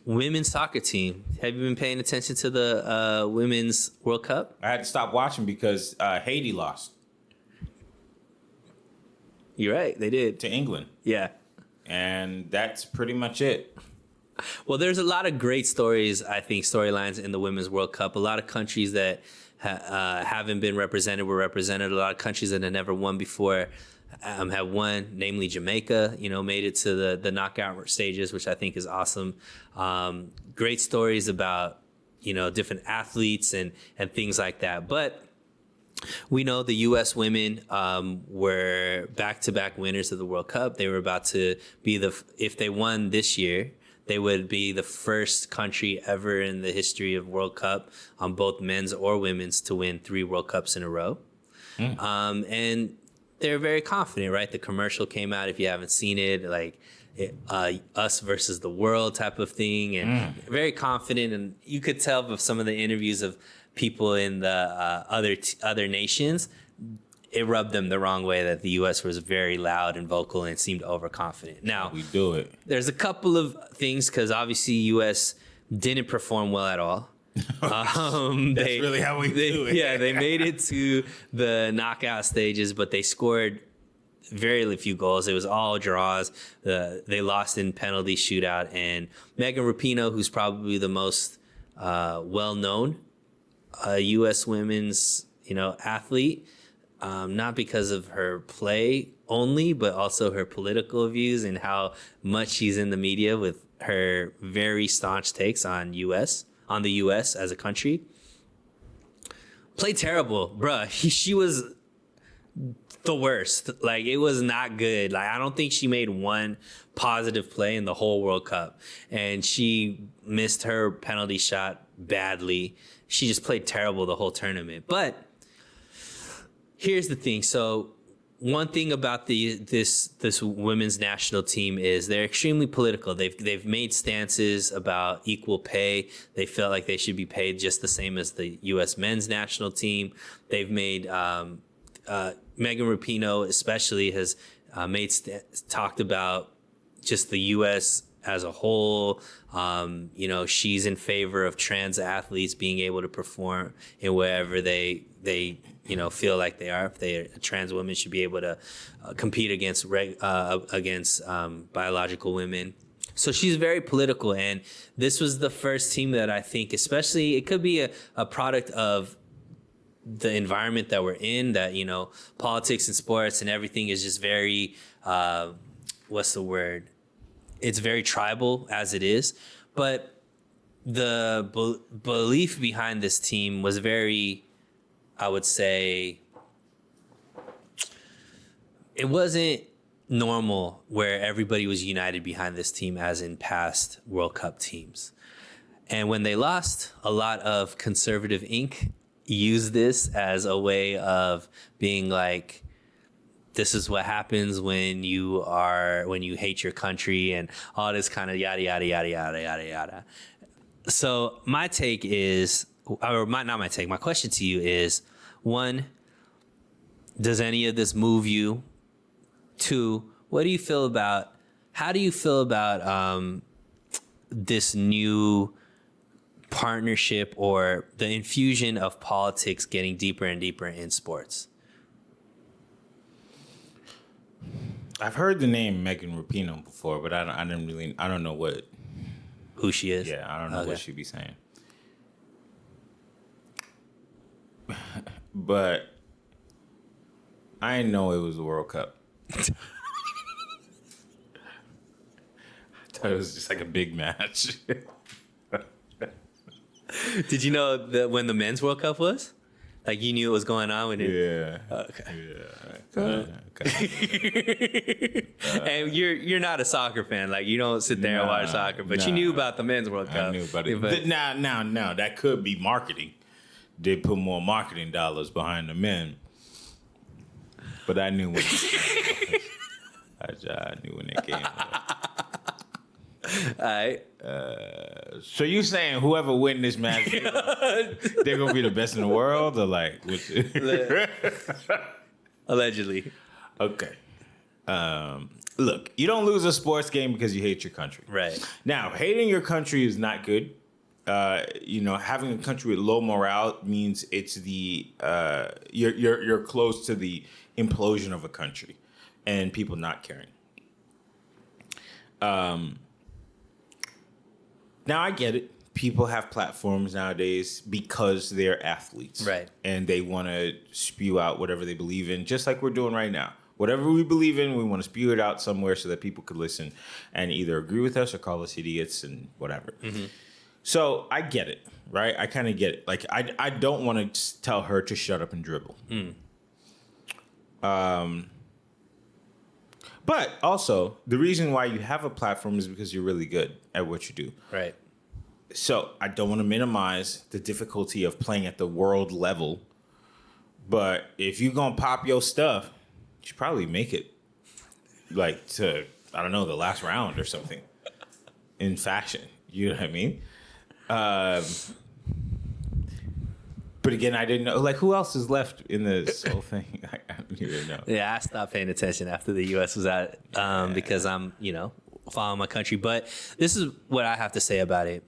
women's soccer team. Have you been paying attention to the Women's World Cup? I had to stop watching because Haiti lost You're right. They did. to England. Yeah. And that's pretty much it. Well, there's a lot of great stories, I think, storylines in the Women's World Cup. A lot of countries that haven't been represented were represented. A lot of countries that have never won before have won, namely Jamaica, made it to the knockout stages, which I think is awesome. Great stories about, different athletes and things like that. But we know the U.S. women were back-to-back winners of the World Cup. They were about to be if they won this year, they would be the first country ever in the history of World Cup on both men's or women's to win 3 World Cups in a row. And they're very confident, right? The commercial came out, if you haven't seen it, like us versus the world type of thing, and very confident. And you could tell from some of the interviews of people in the other nations, it rubbed them the wrong way that the U.S. was very loud and vocal and seemed overconfident. Now, We do it. there's a couple of things, because obviously U.S. didn't perform well at all. That's really how we do it. Yeah, they made it to the knockout stages, but they scored very few goals. It was all draws. They lost in penalty shootout. And Megan Rapinoe, who's probably the most well-known U.S. women's athlete, not because of her play only, but also her political views and how much she's in the media with her very staunch takes on the U.S. as a country. Played terrible, bruh. She was the worst. Like, it was not good. Like, I don't think she made one positive play in the whole World Cup. And she missed her penalty shot badly. She just played terrible the whole tournament. But here's the thing. So one thing about this women's national team is they're extremely political. They've made stances about equal pay. They felt like they should be paid just the same as the U.S. men's national team. They've made Megan Rapinoe especially has talked about just the U.S. as a whole. She's in favor of trans athletes being able to perform in wherever they feel like they are. If they're a trans woman, should be able to compete against biological women. So she's very political, and this was the first team that I think, especially, it could be a product of the environment that we're in, that, politics and sports and everything is just very, what's the word? It's very tribal as it is. But the belief behind this team was very, I would say, it wasn't normal where everybody was united behind this team as in past World Cup teams. And when they lost, a lot of conservative ink used this as a way of being like, this is what happens when you hate your country and all this kind of yada, yada, yada, yada, yada, yada. So my take is, my question to you is, 1, does any of this move you? 2, how do you feel about this new partnership or the infusion of politics getting deeper and deeper in sports? I've heard the name Megan Rapinoe before, but I don't know who she is. Yeah, I don't know what she'd be saying. But I didn't know it was the World Cup. I thought it was just like a big match. Did you know that when the men's World Cup was? Like, you knew what was going on when it... Yeah. Okay. Yeah. Okay. And you're not a soccer fan. Like, you don't sit there and watch soccer, but you knew about the men's World Cup. I knew about it. Now, that could be marketing. They put more marketing dollars behind the men. But I knew when I knew when they came. All right. So you saying whoever win this match, they're gonna be the best in the world, or like? Allegedly. Okay. Look, you don't lose a sports game because you hate your country. Right. Now, hating your country is not good. Having a country with low morale means it's the you're close to the implosion of a country and people not caring. Now I get it. People have platforms nowadays because they're athletes. Right. And they want to spew out whatever they believe in, just like we're doing right now. Whatever we believe in, we want to spew it out somewhere so that people could listen and either agree with us or call us idiots and whatever. Mm-hmm. So I get it, right? I kind of get it. Like, I don't want to tell her to shut up and dribble. But also, the reason why you have a platform is because you're really good at what you do. Right. So I don't want to minimize the difficulty of playing at the world level. But if you're going to pop your stuff, you should probably make it like to, I don't know, the last round or something in fashion. You know what I mean? But again, I didn't know. Like, who else is left in this whole thing? I don't even know. Yeah, I stopped paying attention after the U.S. was out because I'm, following my country. But this is what I have to say about it.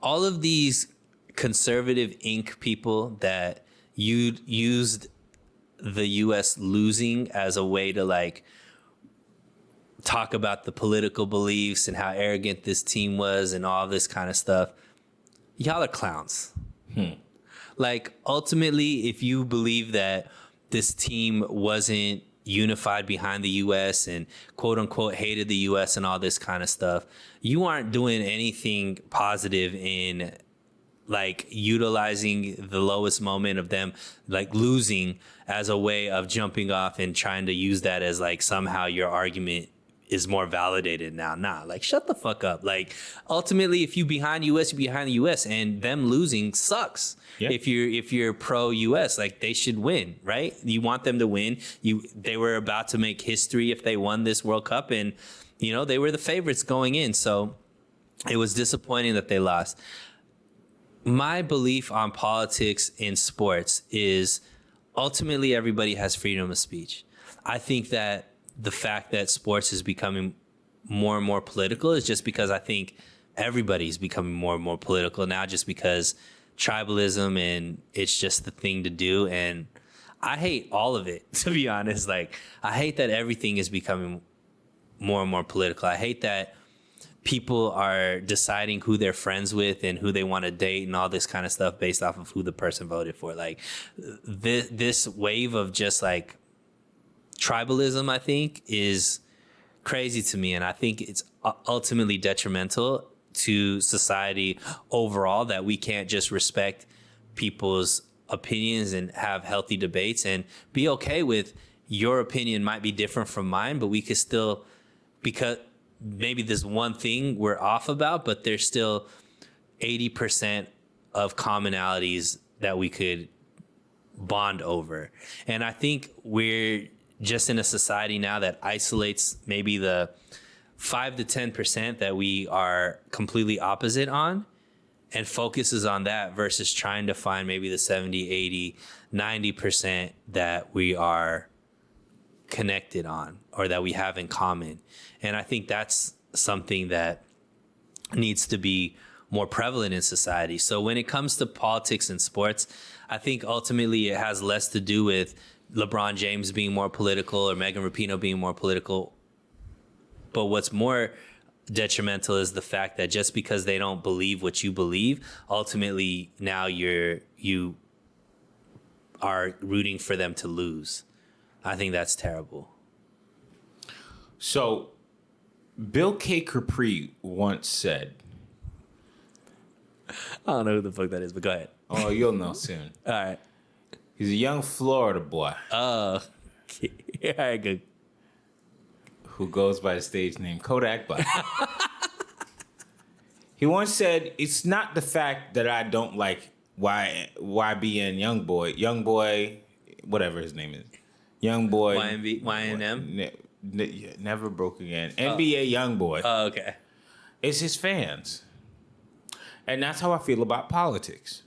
All of these conservative ink people that used the U.S. losing as a way to, like, talk about the political beliefs and how arrogant this team was and all this kind of stuff, y'all are clowns. Like, ultimately, if you believe that this team wasn't unified behind the U.S. and quote unquote hated the U.S. and all this kind of stuff, you aren't doing anything positive in, like, utilizing the lowest moment of them, like, losing as a way of jumping off and trying to use that as, like, somehow your argument is more validated now. Nah, like, shut the fuck up. Like, ultimately, if you behind US, you behind the US, and them losing sucks. Yeah. If you're pro US, like, they should win, right? You want them to win. They were about to make history if they won this World Cup, and they were the favorites going in. So it was disappointing that they lost. My belief on politics in sports is ultimately everybody has freedom of speech. I think that the fact that sports is becoming more and more political is just because I think everybody's becoming more and more political now, just because tribalism and it's just the thing to do. And I hate all of it, to be honest. Like, I hate that everything is becoming more and more political. I hate that people are deciding who they're friends with and who they want to date and all this kind of stuff based off of who the person voted for. Like, this wave of just, like, tribalism, I think, is crazy to me. And I think it's ultimately detrimental to society overall, that we can't just respect people's opinions and have healthy debates and be okay with your opinion might be different from mine, but we could still, because maybe there's one thing we're off about, but there's still 80% of commonalities that we could bond over. And I think we're just in a society now that isolates maybe the 5 to 10% that we are completely opposite on and focuses on that versus trying to find maybe the 70, 80, 90% that we are connected on or that we have in common. And I think that's something that needs to be more prevalent in society. So when it comes to politics and sports, I think ultimately it has less to do with LeBron James being more political or Megan Rapinoe being more political. But what's more detrimental is the fact that just because they don't believe what you believe, ultimately now you are rooting for them to lose. I think that's terrible. So Bill K. Capri once said, I don't know who the fuck that is, but go ahead. Oh, you'll know soon. All right. He's a young Florida boy. Oh, yeah, good. Who goes by the stage name Kodak Black. He once said, "It's not the fact that I don't like YBN Youngboy, whatever his name is, Youngboy YNM. Never broke again. NBA Youngboy. Oh, okay. It's his fans, and that's how I feel about politics.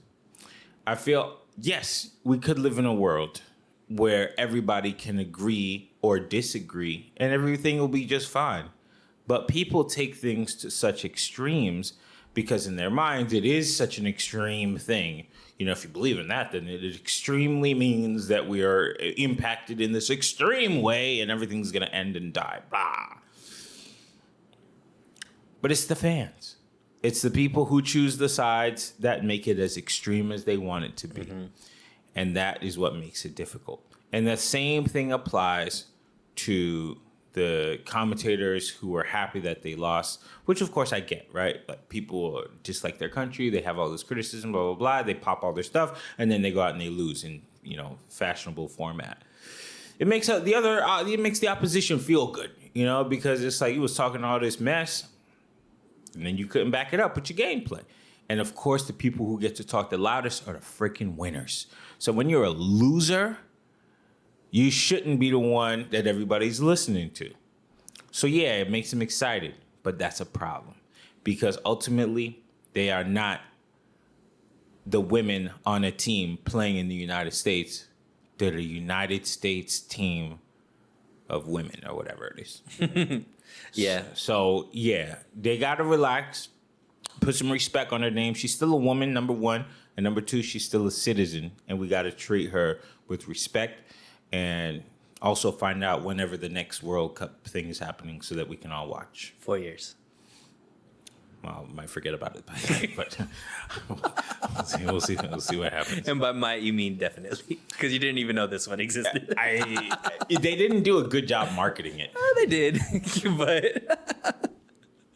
I feel, yes, we could live in a world where everybody can agree or disagree, and everything will be just fine. But people take things to such extremes because in their minds it is such an extreme thing. You know, if you believe in that, then it extremely means that we are impacted in this extreme way and everything's going to end and die. Blah. But it's the fans. It's the people who choose the sides that make it as extreme as they want it to be. Mm-hmm. And that is what makes it difficult. And the same thing applies to the commentators who are happy that they lost, which of course I get, right? Like people dislike their country, they have all this criticism, blah, blah, blah. They pop all their stuff, and then they go out and they lose in, you know, fashionable format. It makes it makes the opposition feel good, you know, because it's like you was talking all this mess, and then you couldn't back it up with your gameplay. And of course, the people who get to talk the loudest are the freaking winners. So when you're a loser, you shouldn't be the one that everybody's listening to. So yeah, it makes them excited, but that's a problem because ultimately they are not the women on a team playing in the United States. They're the United States team of women or whatever it is. Yeah. So yeah, they got to relax, put some respect on her name. She's still a woman, number one. And number two, she's still a citizen. And we got to treat her with respect. And also find out whenever the next World Cup thing is happening so that we can all watch. 4 years. Well, I might forget about it, but we'll see what happens. And by might, you mean definitely, because you didn't even know this one existed. They didn't do a good job marketing it. They did, but